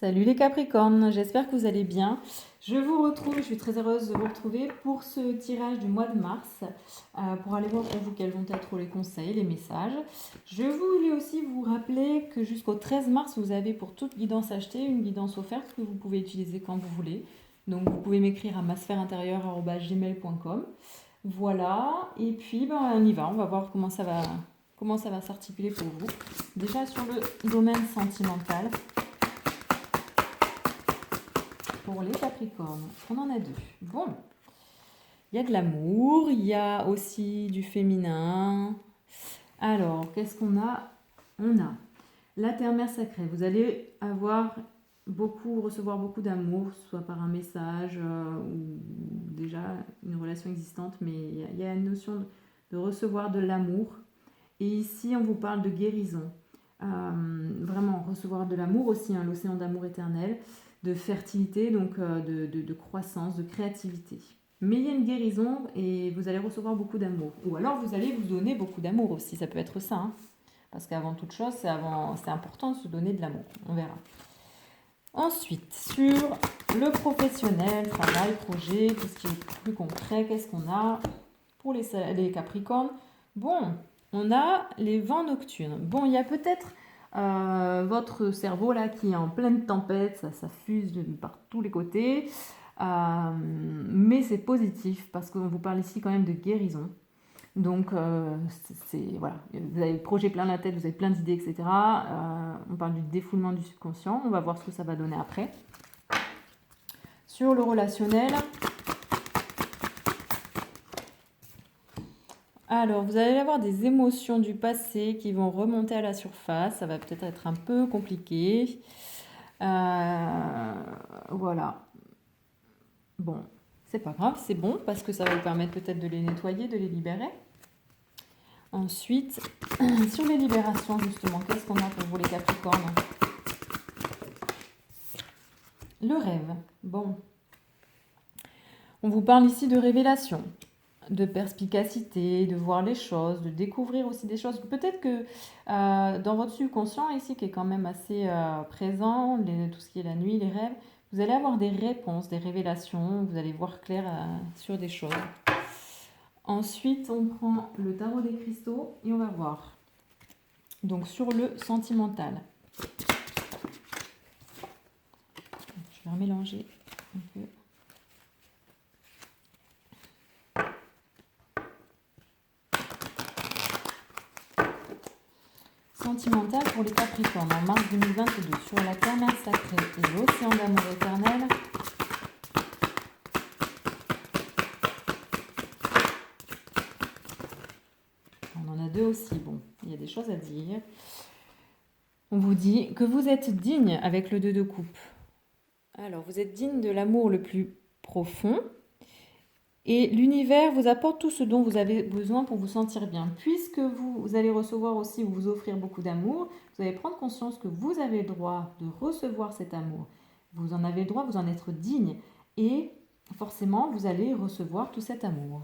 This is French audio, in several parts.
Salut les Capricornes, j'espère que vous allez bien. Je vous retrouve, je suis très heureuse de vous retrouver pour ce tirage du mois de mars, pour aller voir pour vous quels vont être les conseils, les messages. Je voulais aussi vous rappeler que jusqu'au 13 mars, vous avez pour toute guidance achetée une guidance offerte que vous pouvez utiliser quand vous voulez. Donc vous pouvez m'écrire à masphèreintérieure@gmail.com. Voilà, et puis on y va, on va voir comment ça va s'articuler pour vous. Déjà sur le domaine sentimental. Pour les Capricornes, on en a deux. Bon, il y a de l'amour, il y a aussi du féminin. Alors, qu'est-ce qu'on a? On a la terre-mère sacrée. Vous allez recevoir beaucoup d'amour, soit par un message ou déjà une relation existante, mais il y a une notion de recevoir de l'amour. Et ici, on vous parle de guérison. Vraiment, recevoir de l'amour aussi, l'océan d'amour éternel, de fertilité, donc de croissance, de créativité. Mais il y a une guérison et vous allez recevoir beaucoup d'amour. Ou alors vous allez vous donner beaucoup d'amour aussi, ça peut être ça. Parce qu'avant toute chose, c'est important de se donner de l'amour. On verra. Ensuite, sur le professionnel, travail, projet, tout ce qui est plus concret, qu'est-ce qu'on a pour les Capricornes? Bon, on a les vents nocturnes. Bon, il y a peut-être votre cerveau là qui est en pleine tempête, ça fuse par tous les côtés. Mais c'est positif parce qu'on vous parle ici quand même de guérison. Donc, voilà, vous avez le projet plein la tête, vous avez plein d'idées, etc. On parle du défoulement du subconscient. On va voir ce que ça va donner après. Sur le relationnel, alors vous allez avoir des émotions du passé qui vont remonter à la surface. Ça va peut-être être un peu compliqué. Voilà. Bon, c'est pas grave, c'est bon parce que ça va vous permettre peut-être de les nettoyer, de les libérer. Ensuite, sur les libérations, justement, qu'est-ce qu'on a pour vous les Capricornes? Le rêve. Bon. On vous parle ici de révélation, de perspicacité, de voir les choses, de découvrir aussi des choses. Peut-être que dans votre subconscient ici, qui est quand même assez présent, tout ce qui est la nuit, les rêves, vous allez avoir des réponses, des révélations, vous allez voir clair sur des choses. Ensuite, on prend le tarot des cristaux et on va voir. Donc sur le sentimental. Je vais remélanger un peu. Sentimental pour les Capricornes en mars 2022 sur la terre-mère sacrée et l'océan d'amour éternel. On en a deux aussi, bon, il y a des choses à dire. On vous dit que vous êtes digne avec le 2 de coupe. Alors, vous êtes digne de l'amour le plus profond et l'univers vous apporte tout ce dont vous avez besoin pour vous sentir bien. Puisque vous allez recevoir aussi ou vous offrir beaucoup d'amour, vous allez prendre conscience que vous avez le droit de recevoir cet amour. Vous en avez le droit, vous en êtes digne et forcément, vous allez recevoir tout cet amour.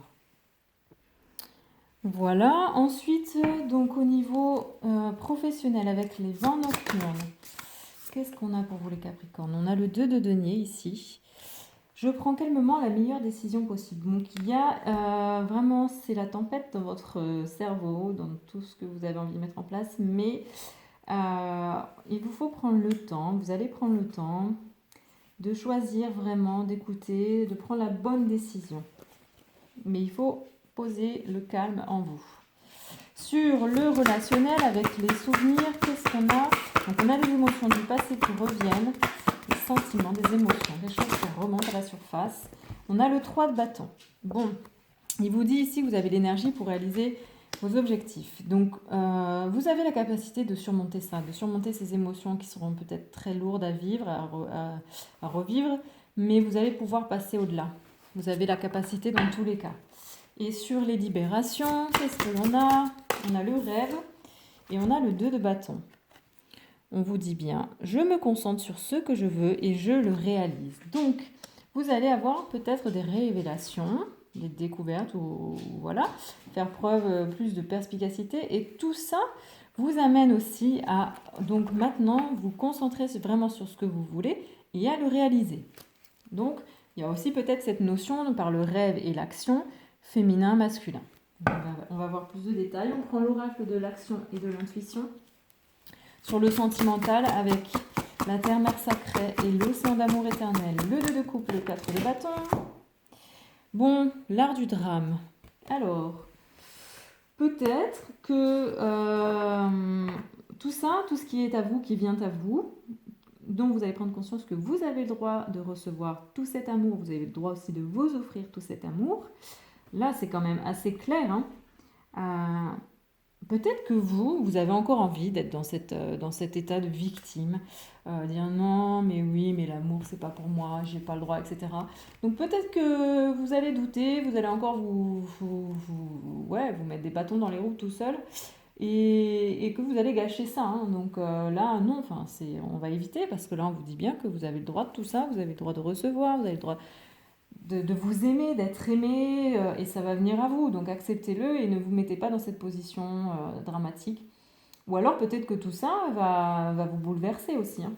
Voilà, ensuite, donc au niveau professionnel avec les vents nocturnes, qu'est-ce qu'on a pour vous les Capricornes? On a le 2 de denier ici. Je prends calmement la meilleure décision possible. Donc il y a vraiment, c'est la tempête dans votre cerveau, dans tout ce que vous avez envie de mettre en place, mais il vous faut prendre le temps, vous allez prendre le temps de choisir vraiment, d'écouter, de prendre la bonne décision. Mais il faut poser le calme en vous. Sur le relationnel avec les souvenirs, qu'est-ce qu'on a? Donc on a les émotions du passé qui reviennent, les sentiments, des émotions, des choses qui remontent à la surface. On a le 3 de bâton. Bon, il vous dit ici que vous avez l'énergie pour réaliser vos objectifs. Donc vous avez la capacité de surmonter ça, de surmonter ces émotions qui seront peut-être très lourdes à vivre, à revivre, mais vous allez pouvoir passer au-delà. Vous avez la capacité dans tous les cas. Et sur les libérations, qu'est-ce que l'on a? On a le rêve et on a le 2 de bâton. On vous dit bien, je me concentre sur ce que je veux et je le réalise. Donc, vous allez avoir peut-être des révélations, des découvertes ou voilà, faire preuve plus de perspicacité. Et tout ça, vous amène aussi à, donc maintenant, vous concentrer vraiment sur ce que vous voulez et à le réaliser. Donc, il y a aussi peut-être cette notion par le rêve et l'action, féminin, masculin. On va voir plus de détails. On prend l'oracle de l'action et de l'intuition. Sur le sentimental, avec la terre-mère sacrée et l'océan d'amour éternel, le 2 de coupe, le 4 de bâton. Bon, l'art du drame. Alors, peut-être que tout ça, tout ce qui est à vous, qui vient à vous, dont vous allez prendre conscience que vous avez le droit de recevoir tout cet amour, vous avez le droit aussi de vous offrir tout cet amour. Là, c'est quand même assez clair. Hein. Peut-être que vous avez encore envie d'être dans cet état de victime, dire non, mais oui, mais l'amour, c'est pas pour moi, j'ai pas le droit, etc. Donc peut-être que vous allez douter, vous allez encore vous mettre des bâtons dans les roues tout seul, et que vous allez gâcher ça. Hein. Donc là, non, on va éviter, parce que là, on vous dit bien que vous avez le droit de tout ça, vous avez le droit de recevoir, vous avez le droit de vous aimer, d'être aimé, et ça va venir à vous. Donc acceptez-le et ne vous mettez pas dans cette position dramatique. Ou alors peut-être que tout ça va vous bouleverser aussi. Hein.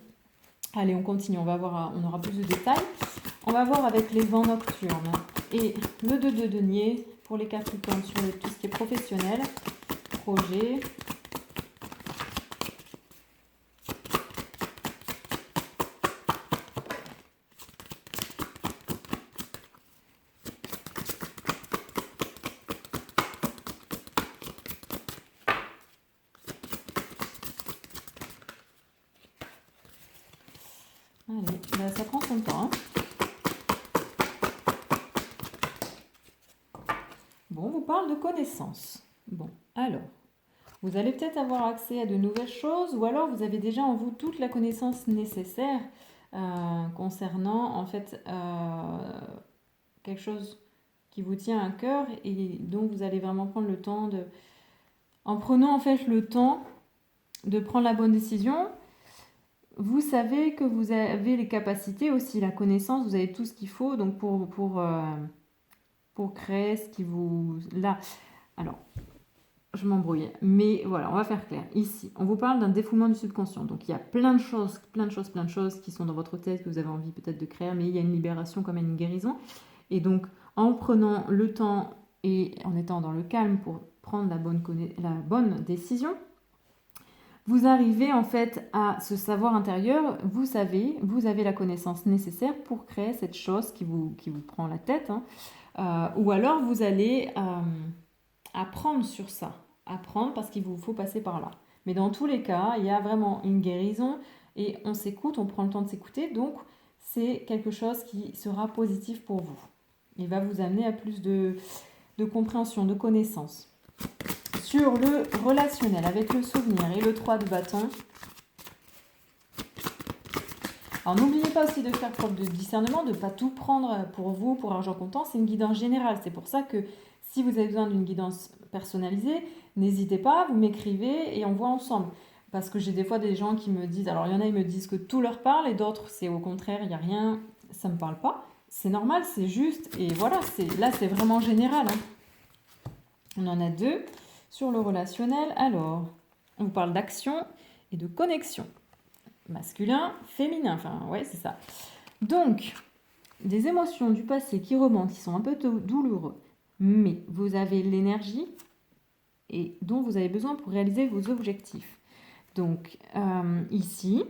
Allez, on continue, on aura plus de détails. On va voir avec les vents nocturnes et le 2 de denier pour les Capricornes sur tout ce qui est professionnel, projet. Allez, ça prend son temps. Hein. Bon, on vous parle de connaissances. Bon, alors, vous allez peut-être avoir accès à de nouvelles choses ou alors vous avez déjà en vous toute la connaissance nécessaire concernant en fait quelque chose qui vous tient à cœur et dont vous allez vraiment prendre le temps de... En prenant en fait le temps de prendre la bonne décision, vous savez que vous avez les capacités aussi, la connaissance, vous avez tout ce qu'il faut donc pour créer ce qui vous... Là, alors, je m'embrouille, mais voilà, on va faire clair. Ici, on vous parle d'un défoulement du subconscient. Donc, il y a plein de choses qui sont dans votre tête, que vous avez envie peut-être de créer, mais il y a une libération comme une guérison. Et donc, en prenant le temps et en étant dans le calme pour prendre la bonne décision, vous arrivez en fait à ce savoir intérieur, vous avez la connaissance nécessaire pour créer cette chose qui vous prend la tête. Hein. Ou alors vous allez apprendre sur ça. Apprendre parce qu'il vous faut passer par là. Mais dans tous les cas, il y a vraiment une guérison et on s'écoute, on prend le temps de s'écouter. Donc, c'est quelque chose qui sera positif pour vous. Il va vous amener à plus de compréhension, de connaissance. Sur le relationnel avec le souvenir et le 3 de bâton. Alors n'oubliez pas aussi de faire preuve de discernement, de ne pas tout prendre pour vous, pour argent comptant. C'est une guidance générale. C'est pour ça que si vous avez besoin d'une guidance personnalisée, n'hésitez pas, vous m'écrivez et on voit ensemble. Parce que j'ai des fois des gens qui me disent, alors il y en a ils me disent que tout leur parle et d'autres c'est au contraire, il n'y a rien, ça ne me parle pas. C'est normal, c'est juste et voilà, là c'est vraiment général. Hein. On en a deux. Sur le relationnel, alors, on vous parle d'action et de connexion. Masculin, féminin, ouais, c'est ça. Donc, des émotions du passé qui remontent, qui sont un peu douloureux, mais vous avez l'énergie et dont vous avez besoin pour réaliser vos objectifs. Donc, ici,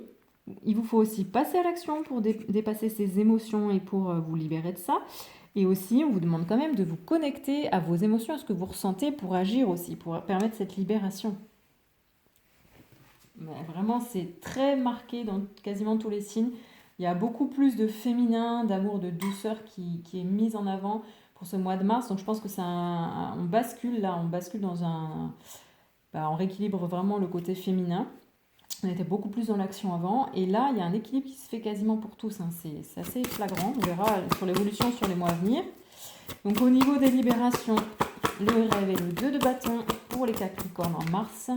il vous faut aussi passer à l'action pour dépasser ces émotions et pour vous libérer de ça. Et aussi, on vous demande quand même de vous connecter à vos émotions, à ce que vous ressentez pour agir aussi, pour permettre cette libération. Mais vraiment, c'est très marqué dans quasiment tous les signes. Il y a beaucoup plus de féminin, d'amour, de douceur qui est mise en avant pour ce mois de mars. Donc je pense que on bascule là, on bascule dans on rééquilibre vraiment le côté féminin. On était beaucoup plus dans l'action avant. Et là, il y a un équilibre qui se fait quasiment pour tous. Hein. C'est assez flagrant. On verra sur l'évolution sur les mois à venir. Donc au niveau des libérations, le rêve et le 2 de bâton pour les Capricornes en mars.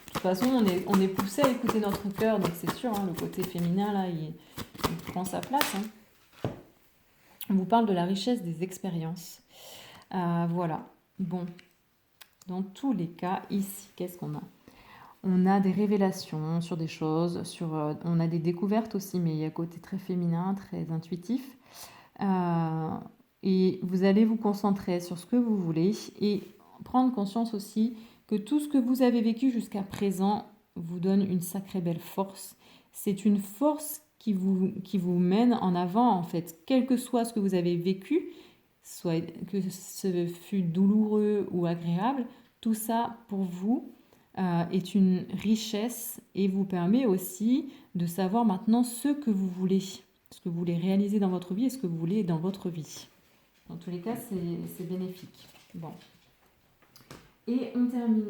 De toute façon, on est poussé à écouter notre cœur. Donc c'est sûr, hein, le côté féminin, là, il prend sa place. Hein. On vous parle de la richesse des expériences. Voilà. Bon, dans tous les cas, ici, qu'est-ce qu'on a? On a des révélations sur des choses, on a des découvertes aussi, mais il y a un côté très féminin, très intuitif. Et vous allez vous concentrer sur ce que vous voulez et prendre conscience aussi que tout ce que vous avez vécu jusqu'à présent vous donne une sacrée belle force. C'est une force qui vous mène en avant, en fait, quel que soit ce que vous avez vécu, soit que ce fut douloureux ou agréable, tout ça pour vous est une richesse et vous permet aussi de savoir maintenant ce que vous voulez réaliser dans votre vie et ce que vous voulez dans votre vie. Dans tous les cas, c'est bénéfique. Bon. Et on termine,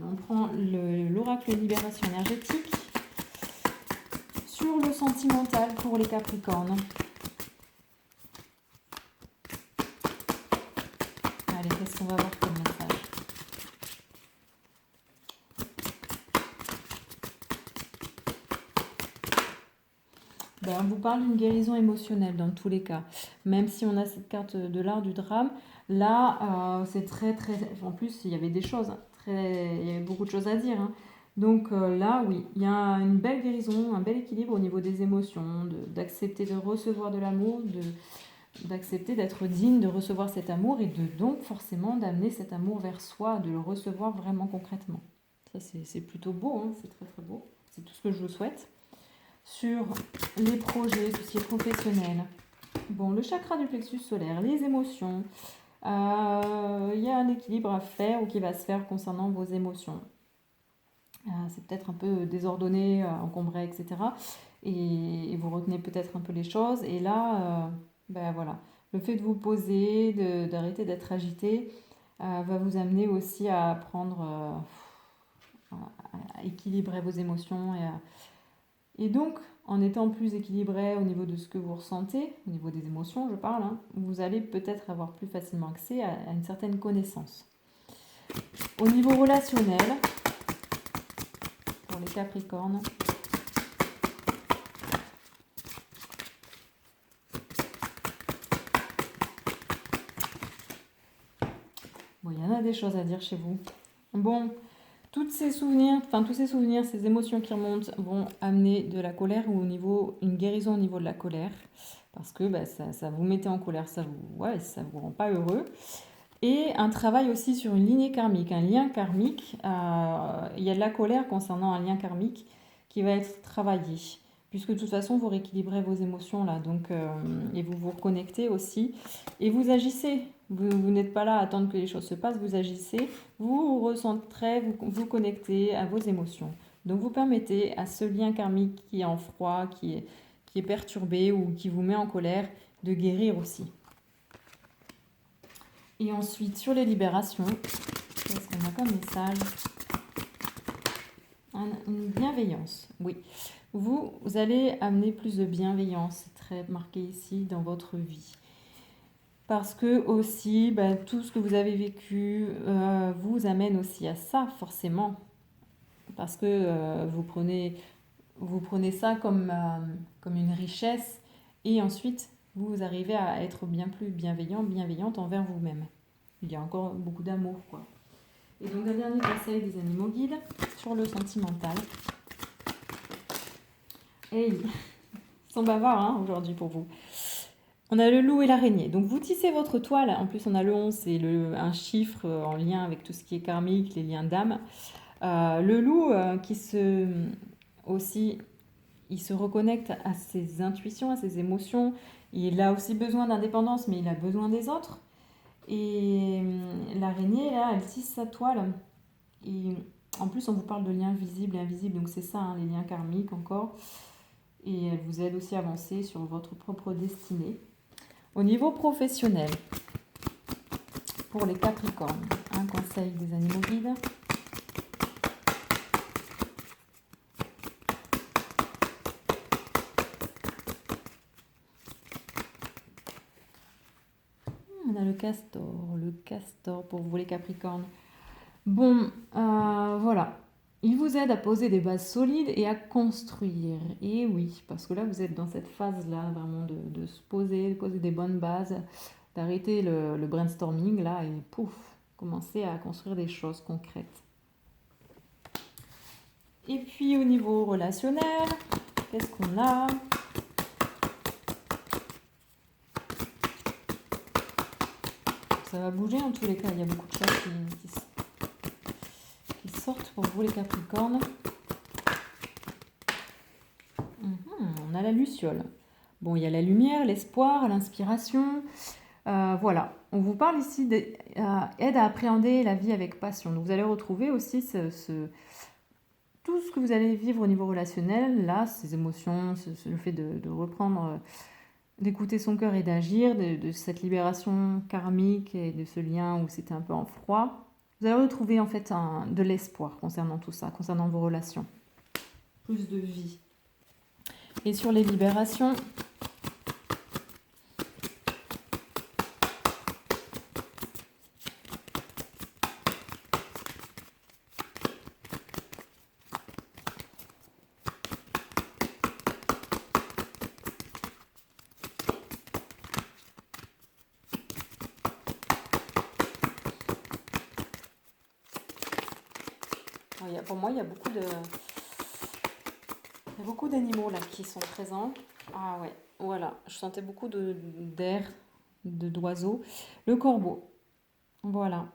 on prend l'oracle libération énergétique sur le sentimental pour les Capricornes. Allez, qu'est-ce qu'on va voir comme message? On vous parle d'une guérison émotionnelle dans tous les cas. Même si on a cette carte de l'art du drame, là, c'est très, très... En plus, il y avait des choses, il y avait beaucoup de choses à dire. Hein. Donc là, oui, il y a une belle guérison, un bel équilibre au niveau des émotions, d'accepter de recevoir de l'amour, d'accepter d'être digne de recevoir cet amour et donc forcément d'amener cet amour vers soi, de le recevoir vraiment concrètement. Ça, c'est plutôt beau, hein, c'est très très beau. C'est tout ce que je vous souhaite. Sur les projets, tout ce qui est professionnel. Bon, le chakra du plexus solaire, les émotions. Il y a un équilibre à faire ou qui va se faire concernant vos émotions. C'est peut-être un peu désordonné, encombré, etc. Et vous retenez peut-être un peu les choses. Et là, voilà, le fait de vous poser, d'arrêter d'être agité, va vous amener aussi à prendre, à équilibrer vos émotions et donc, en étant plus équilibré au niveau de ce que vous ressentez, au niveau des émotions, je parle, hein, vous allez peut-être avoir plus facilement accès à une certaine connaissance. Au niveau relationnel, pour les Capricornes, bon, il y en a des choses à dire chez vous. Bon, tous ces souvenirs, ces émotions qui remontent vont amener de la colère ou une guérison au niveau de la colère. Parce que ça vous mettait en colère, ça vous rend pas heureux. Et un travail aussi sur une lignée karmique, un lien karmique. Il y a de la colère concernant un lien karmique qui va être travaillé. Puisque de toute façon, vous rééquilibrez vos émotions là. Donc, et vous vous reconnectez aussi. Et vous agissez. Vous n'êtes pas là à attendre que les choses se passent. Vous agissez. Vous recentrez, vous connectez à vos émotions. Donc, vous permettez à ce lien karmique qui est en froid, qui est perturbé ou qui vous met en colère, de guérir aussi. Et ensuite, sur les libérations, qu'est-ce qu'on a comme message? Une bienveillance, oui. Vous allez amener plus de bienveillance, c'est très marqué ici dans votre vie. Parce que aussi, tout ce que vous avez vécu vous amène aussi à ça, forcément. Parce que vous prenez ça comme une richesse et ensuite, vous arrivez à être bien plus bienveillante envers vous-même. Il y a encore beaucoup d'amour, quoi. Et donc, un dernier conseil des animaux guides sur le sentimental. Hey, ils sont bavards hein, aujourd'hui pour vous. On a le loup et l'araignée. Donc, vous tissez votre toile. En plus, on a le 11, c'est un chiffre en lien avec tout ce qui est karmique, les liens d'âme. Le loup il se reconnecte à ses intuitions, à ses émotions. Il a aussi besoin d'indépendance, mais il a besoin des autres. Et l'araignée, là, elle tisse sa toile. Et en plus, on vous parle de liens visibles et invisibles, donc c'est ça, hein, les liens karmiques encore. Et elle vous aide aussi à avancer sur votre propre destinée. Au niveau professionnel, pour les Capricornes, un conseil des animaux guides. On a le castor pour vous les Capricornes. Bon, voilà. Il vous aide à poser des bases solides et à construire. Et oui, parce que là, vous êtes dans cette phase-là, vraiment de se poser, de poser des bonnes bases, d'arrêter le brainstorming, là, et pouf, commencer à construire des choses concrètes. Et puis, au niveau relationnel, qu'est-ce qu'on a? Ça va bouger en tous les cas, il y a beaucoup de choses qui sortent pour vous les Capricornes. On a la Luciole. Bon, il y a la lumière, l'espoir, l'inspiration. Voilà, on vous parle ici d'aide à appréhender la vie avec passion. Donc vous allez retrouver aussi tout ce que vous allez vivre au niveau relationnel, là, ces émotions, le fait de reprendre, d'écouter son cœur et d'agir, de cette libération karmique et de ce lien où c'était un peu en froid. Vous allez retrouver en fait de l'espoir concernant tout ça, concernant vos relations. Plus de vie. Et sur les libérations, pour moi, il y a beaucoup d'animaux là qui sont présents. Ah ouais, voilà, je sentais beaucoup d'air, d'oiseaux. Le corbeau, voilà.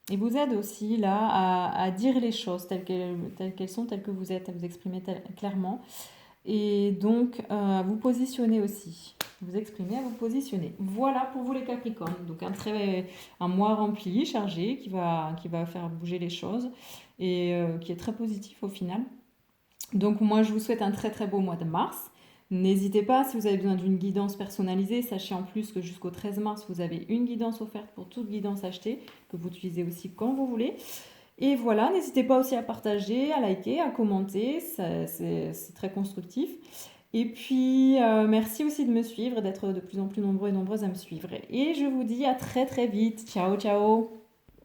Il vous aide aussi là à dire les choses telles qu'elles sont, telles que vous êtes, à vous exprimer clairement. Et donc à vous positionner aussi. Vous exprimer, à vous positionner. Voilà pour vous les Capricornes. Donc un mois rempli, chargé, qui va faire bouger les choses et qui est très positif au final. Donc moi je vous souhaite un très très beau mois de mars. N'hésitez pas, si vous avez besoin d'une guidance personnalisée, sachez en plus que jusqu'au 13 mars, vous avez une guidance offerte pour toute guidance achetée, que vous utilisez aussi quand vous voulez. Et voilà, n'hésitez pas aussi à partager, à liker, à commenter, c'est très constructif. Et puis, merci aussi de me suivre, d'être de plus en plus nombreux et nombreuses à me suivre. Et je vous dis à très très vite. Ciao, ciao!